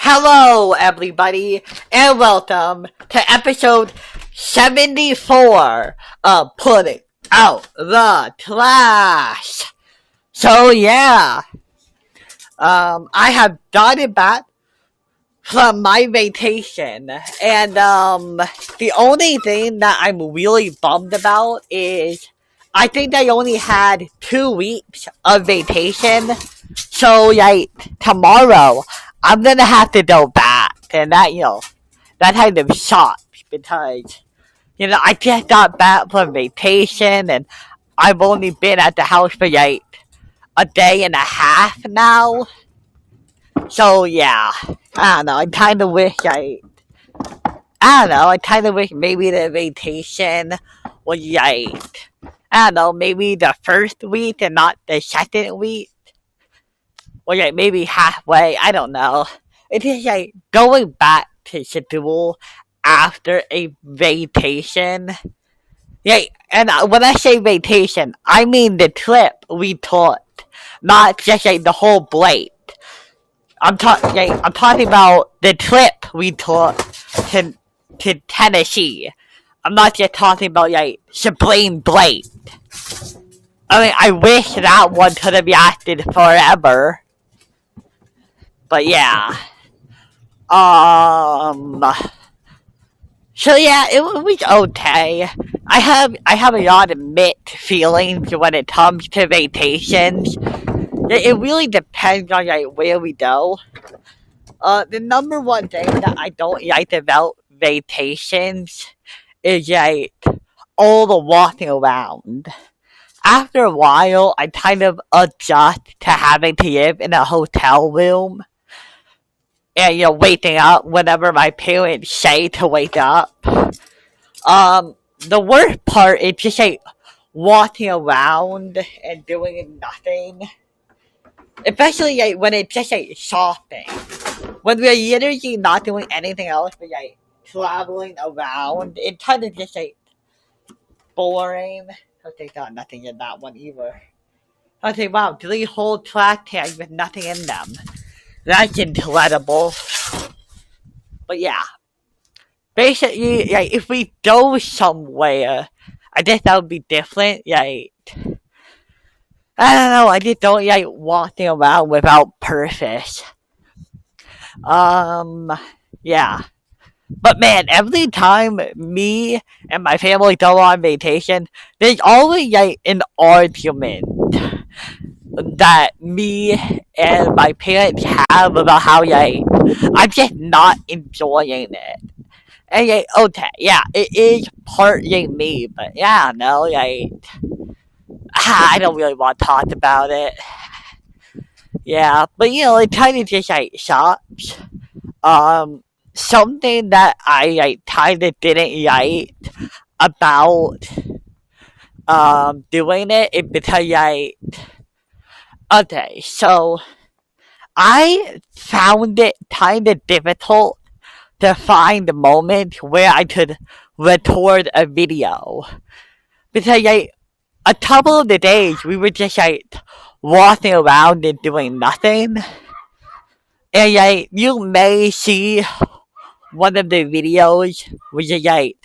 Hello, everybody, and welcome to episode 74 of Putting Out the Trash. So, yeah, I have gotten back from my vacation, and, the only thing that I'm really bummed about is I think I only had 2 weeks of vacation, so, like, tomorrow, I'm gonna have to go back, and that kind of sucks, because, I just got back from vacation, and I've only been at the house for, like, a day and a half now, so, yeah, I don't know, I kinda wish maybe the vacation was, like, I don't know, maybe the first week and not the second week. Or like maybe halfway, I don't know. It's just like going back to school after a vacation. Yeah, and when I say vacation, I mean the trip we took, not just like the whole break. I'm talking about the trip we took to Tennessee. I'm not just talking about like spring break. I mean, I wish that one could have lasted forever. But yeah. So yeah, it was okay. I have a lot of mixed feelings when it comes to vacations. It really depends on like where we go. The number one thing that I don't like about vacations is like all the walking around. After a while, I kind of adjust to having to live in a hotel room. And, waking up whenever my parents say to wake up. The worst part is just, like, walking around and doing nothing. Especially, like, when it's just, like, shopping. When we're literally not doing anything else but, like, traveling around, it's kind of just, like, boring. I think there's nothing in that one either. I think, wow, 3 whole trash cans with nothing in them. That's incredible. But yeah. Basically, like, if we go somewhere, I guess that would be different. Like, I don't know, I just don't like walking around without purpose. Yeah. But man, every time me and my family go on vacation, there's always like an argument that me and my parents have about how like I'm just not enjoying it. And like, okay, yeah, it is partly me, but yeah, no, like I don't really want to talk about it. Yeah, but it kind of just like sucks. Something that I like kind of didn't like about doing it is because like okay, so I found it kind of difficult to find a moment where I could record a video. Because, like, a couple of the days we were just, like, walking around and doing nothing. And, like, you may see one of the videos, which is, like,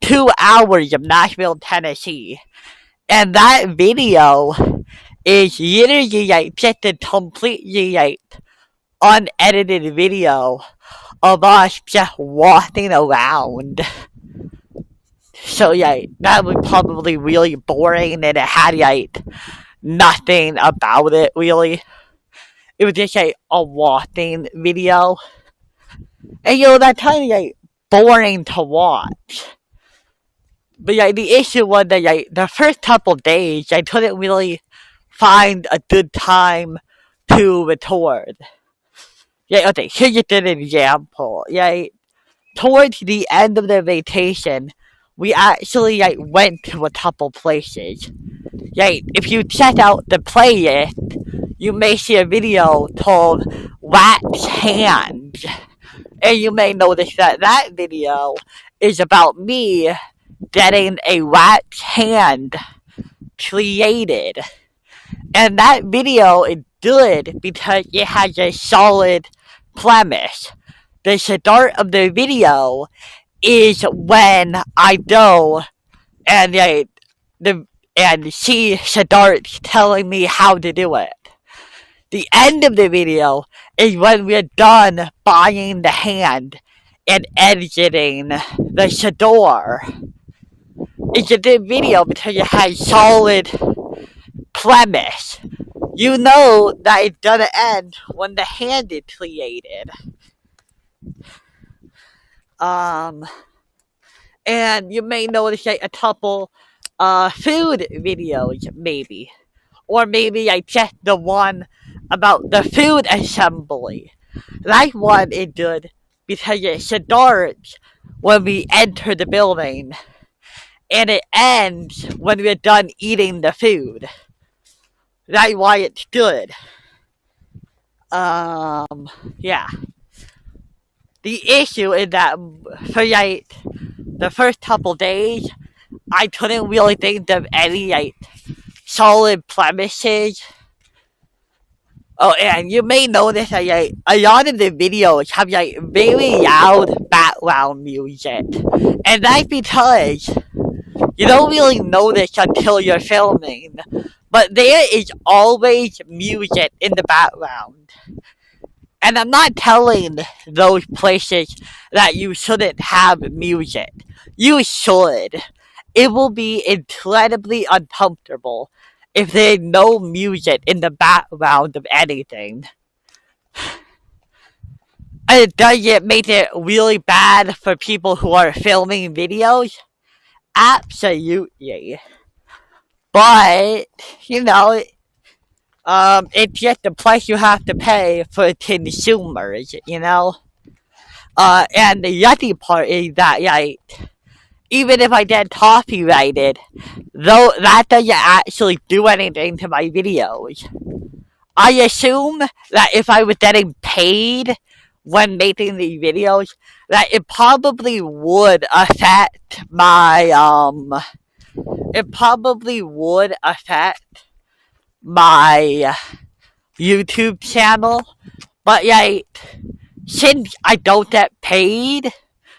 2 hours of Nashville, Tennessee. And that video is literally like just a completely like unedited video of us just walking around. So like that was probably really boring and it had like nothing about it really. It was just like a walking video. And that kind of like boring to watch. But like the issue was that like the first couple of days I couldn't really find a good time to record. Yeah, okay, here's just an example. Yeah, towards the end of the vacation, we actually like went to a couple places. Yeah, if you check out the playlist, you may see a video called Wax Hands. And you may notice that that video is about me getting a wax hand created. And that video is good because it has a solid premise. The start of the video is when I go and and she starts telling me how to do it. The end of the video is when we're done buying the hand and editing the store. It's a good video because it has solid premise. You know that it's gonna end when the hand is created. And you may notice like a couple food videos maybe. Or maybe I checked the one about the food assembly. That one is good because it starts when we enter the building and it ends when we're done eating the food. That's why it's good. Yeah. The issue is that for like the first couple days, I couldn't really think of any like solid premises. Oh, and you may notice that like, a lot of the videos have like very loud background music, and that's because you don't really notice until you're filming, but there is always music in the background. And I'm not telling those places that you shouldn't have music. You should. It will be incredibly uncomfortable if there's no music in the background of anything. And does it make it really bad for people who are filming videos? Absolutely. But, it's just the price you have to pay for consumers, And the yucky part is that, like, even if I get copyrighted, though that doesn't actually do anything to my videos. I assume that if I was getting paid when making these videos, that it probably would affect my, YouTube channel, but since I don't get paid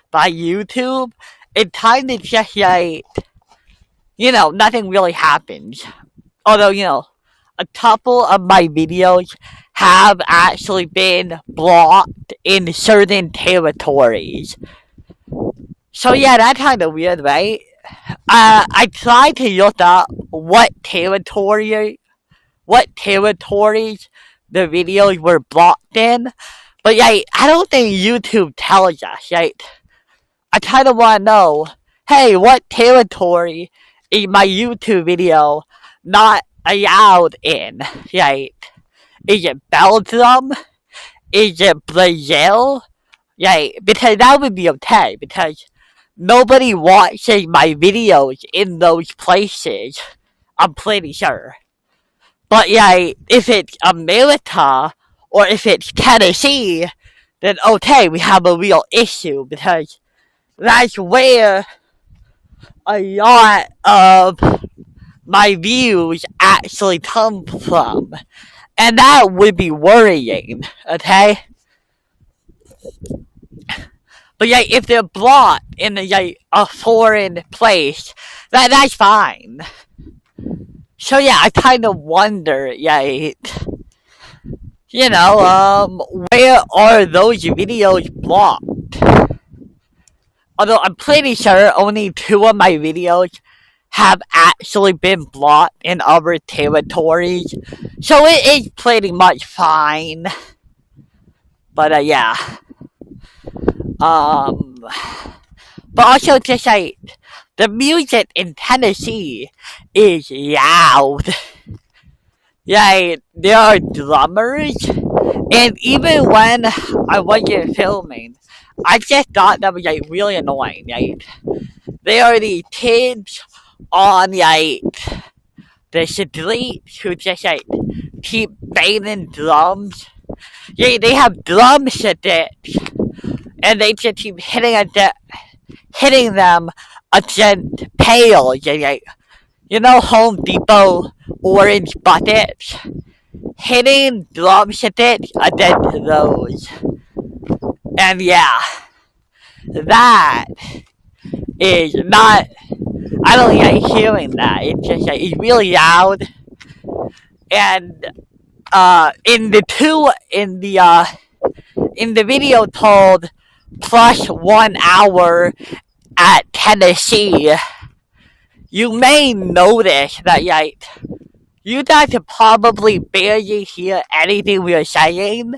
by YouTube, it kind of just nothing really happens. Although, a couple of my videos have actually been blocked in certain territories. So yeah, that's kind of weird, right? I tried to look up what territories the videos were blocked in, but I don't think YouTube tells us. I kind of want to know, hey, what territory is my YouTube video not allowed in? Is it Belgium? Is it Brazil? Because that would be okay, because nobody watches my videos in those places, I'm pretty sure. But if it's America, or if it's Tennessee, then okay, we have a real issue, because that's where a lot of my views actually come from. And that would be worrying, okay? But if they're blocked in a foreign place, that's fine. So I kind of wonder, where are those videos blocked? Although I'm pretty sure only 2 of my videos have actually been blocked in other territories, so it is pretty much fine. But but also just the music in Tennessee is loud. There are drummers, and even when I wasn't filming, I just thought that was really annoying. There are these kids on the street who just keep banging drums. They have drumsticks, and they just keep hitting them against pails. Home Depot orange buckets. Hitting drumsticks against those. And yeah, that is not. I don't like hearing that. It's just like it's really loud. And in the video told plus 1 hour at Tennessee, you may notice that like you guys can probably barely hear anything we're saying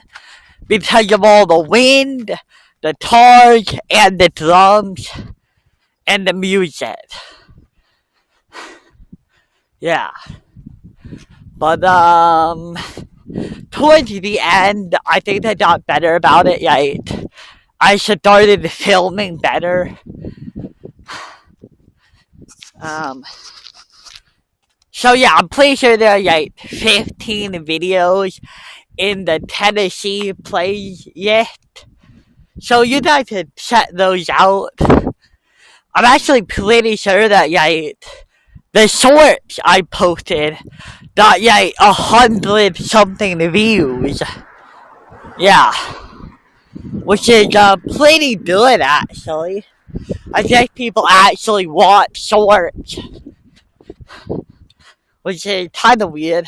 because of all the wind, the guitars, and the drums, and the music. Yeah. But, towards the end, I think I got better about it. Like, I started filming better. So yeah, I'm pretty sure there are like 15 videos in the Tennessee playlist. So you guys can check those out. I'm actually pretty sure that like the shorts I posted got like 100 something views. Yeah. Which is pretty good actually. I think people actually watch shorts. Which is kind of weird.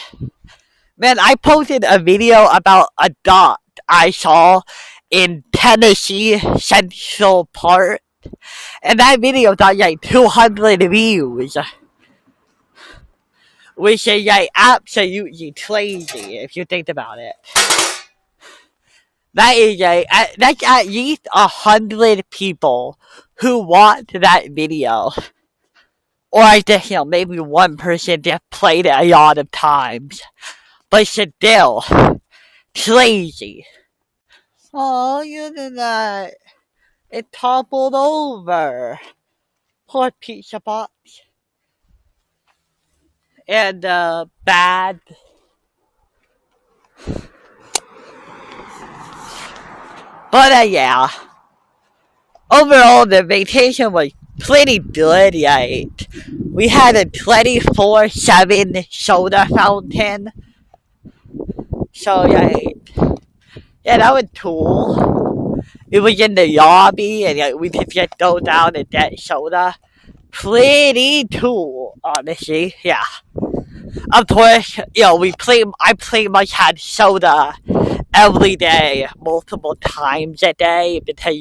Man, I posted a video about a dog I saw in Tennessee Central Park. And that video got like 200 views. Which is like absolutely crazy if you think about it. That is that's at least 100 people who watched that video. Or I guess, maybe one person just played it a lot of times. But still, crazy. Oh, you did that. It toppled over. Poor pizza box. And, bad. But, yeah. Overall, the vacation was pretty good, right? We had a 24/7 soda fountain. So, right. Yeah, that was cool. It was in the lobby, and we could just go down and get soda. Pretty cool, honestly. Yeah. Of course, I pretty much had soda every day, multiple times a day, because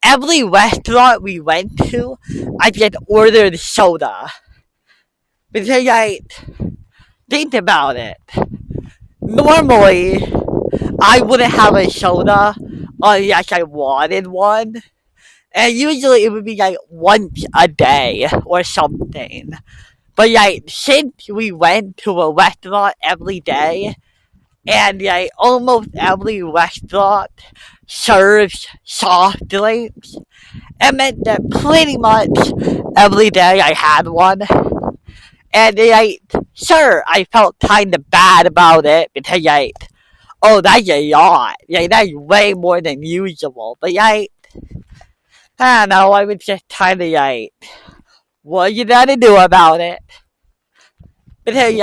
every restaurant we went to, I just ordered soda. Because think about it. Normally, I wouldn't have a soda unless I wanted one. And usually it would be once a day or something. But since we went to a restaurant every day, and almost every restaurant serves soft drinks, it meant that pretty much every day I had one. And sure, I felt kind of bad about it because oh, that's a lot. That's way more than usual. But I don't know, I was just kind of what you gotta do about it? Because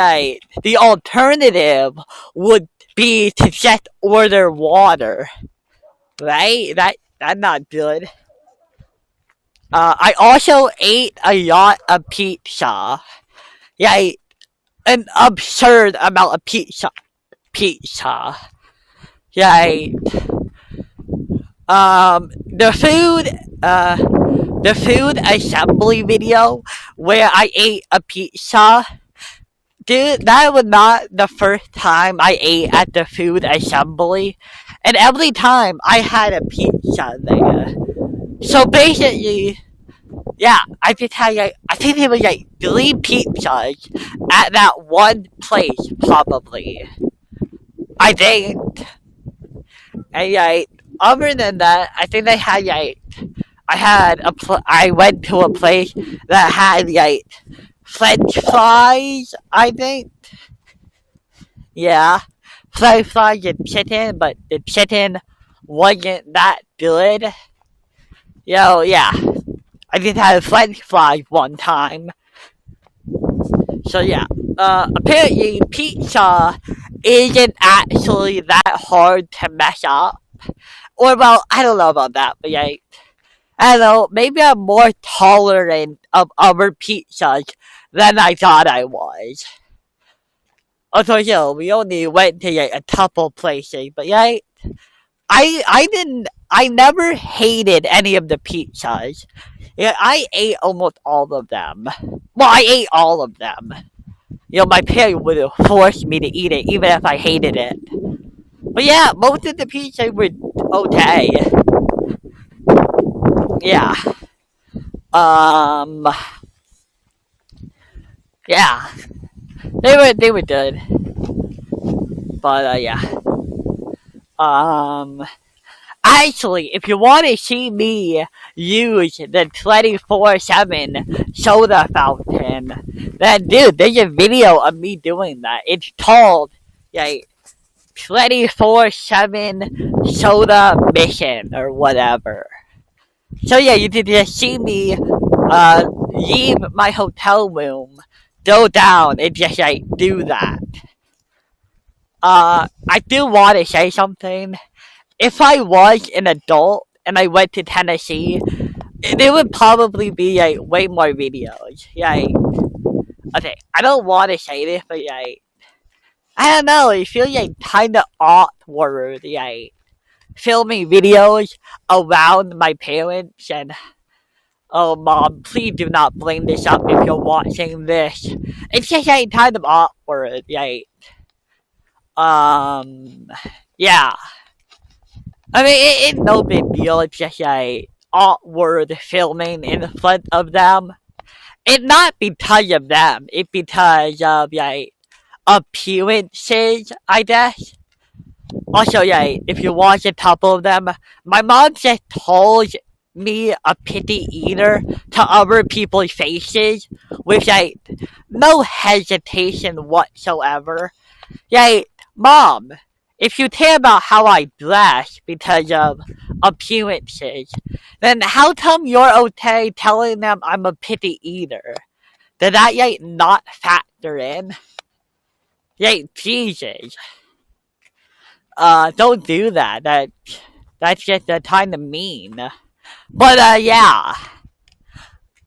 the alternative would be to just order water, right? That's not good. I also ate a lot of pizza. An absurd amount of pizza. The food assembly video where I ate a pizza. Dude, that was not the first time I ate at the food assembly. And every time I had a pizza there. So basically, yeah, I just had I think it was 3 pizzas at that one place, probably. I think. And other than that, I think I had I went to a place that had French fries, I think. Yeah, French fries and chicken, but the chicken wasn't that good. Yeah, I just had French fries one time. So yeah, apparently pizza isn't actually that hard to mess up. Or, well, I don't know about that, but yeah, I don't know, maybe I'm more tolerant of other pizzas than I thought I was. Also, we only went to like, a couple places, but yeah, I never hated any of the pizzas. Yeah, I ate almost all of them. Well, I ate all of them. My parents would have forced me to eat it, even if I hated it. But yeah, most of the pizzas were okay. Yeah. Um. Yeah. They were good. But yeah. Um. Actually, if you want to see me use the 24/7 soda fountain, then dude, there's a video of me doing that. It's called, like, 24/7 soda mission or whatever. So yeah, you can just see me leave my hotel room, go down, and just like do that. I do want to say something. If I was an adult and I went to Tennessee, there would probably be like way more videos. Yeah. Okay, I don't want to say this, but like, I don't know. It feels like kind of awkward. Like filming videos around my parents and, oh, mom, please do not bring this up if you're watching this. It's just like kind of awkward. Like, yeah. I mean, it's no big deal. It's just like awkward filming in front of them. It's not because of them. It's because of like appearances, I guess. Also, yeah, if you watch a couple of them, my mom just told me a picky eater to other people's faces with like no hesitation whatsoever. Yeah, mom, if you care about how I dress because of appearances, then how come you're okay telling them I'm a picky eater? Did that like not factor in? Like, Jesus. Don't do that. That's just kind of mean. But yeah.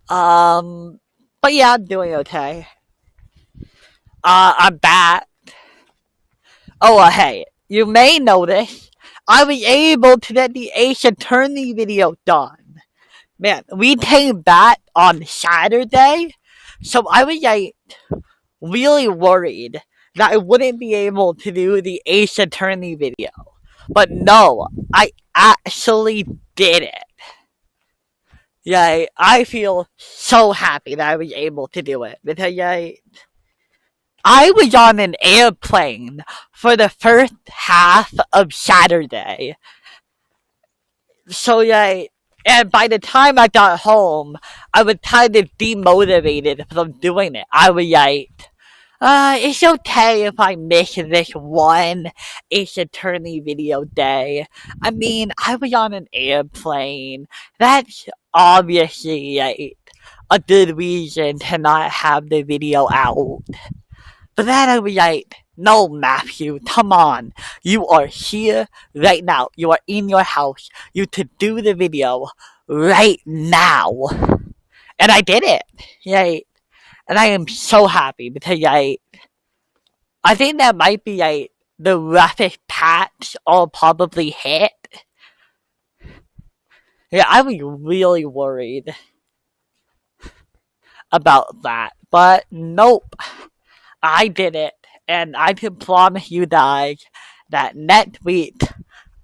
But yeah, I'm doing okay. I'm back. Oh, hey, you may notice I was able to get the Ace Attorney video done. Man, we came back on Saturday, so I was like really worried that I wouldn't be able to do the Ace Attorney video. But no, I actually did it. Yeah, I feel so happy that I was able to do it because I was on an airplane for the first half of Saturday. So yeah, and by the time I got home, I was kind of demotivated from doing it. I was like, it's okay if I miss this one Ace Attorney video day. I mean, I was on an airplane. That's obviously like a good reason to not have the video out. But then I was like, no, Matthew, come on. You are here right now. You are in your house. You could do the video right now. And I did it. Like, and I am so happy because I think that might be like the roughest patch I'll probably hit. Yeah, I was really worried about that. But nope. I did it, and I can promise you guys that next week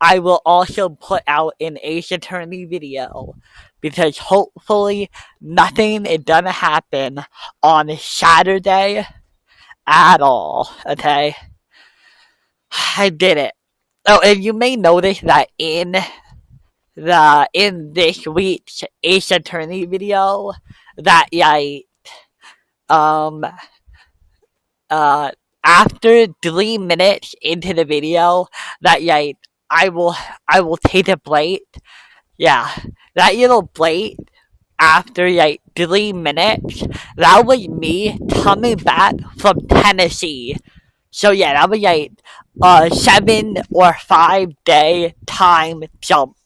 I will also put out an Ace Attorney video because hopefully nothing is gonna happen on Saturday at all. Okay, I did it. Oh, and you may notice that in this week's Ace Attorney video that um after 3 minutes into the video that I will take a break. Yeah, that little break after 3 minutes, that was me coming back from Tennessee So yeah, that was a 7 or 5 day time jump.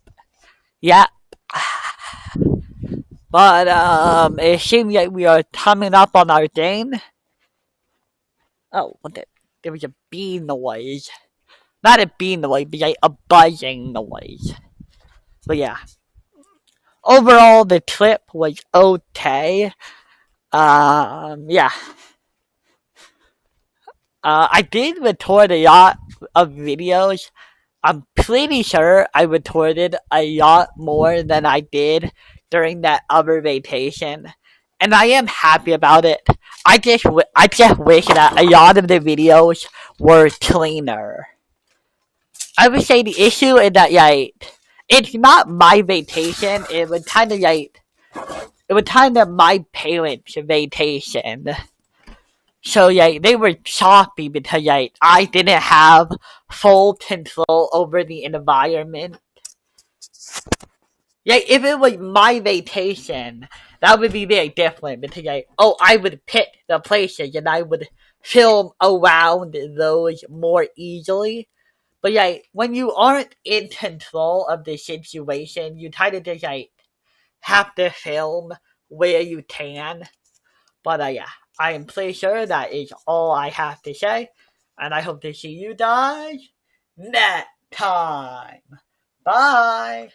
Yeah. But it seems like we are coming up on our game. Oh, what the? There was a bee noise. Not a bee noise, but like a buzzing noise. But yeah, overall the trip was okay. Yeah. I did record a lot of videos. I'm pretty sure I recorded a lot more than I did during that other vacation, and I am happy about it. I just wish that a lot of the videos were cleaner. I would say the issue is that it's not my vacation. It was kind of my parents' vacation. So they were choppy because I didn't have full control over the environment. If it was my vacation, that would be very different because I would pick the places and I would film around those more easily. But when you aren't in control of the situation, you kind of just have to film where you can. But yeah, I am pretty sure that is all I have to say, and I hope to see you guys next time. Bye.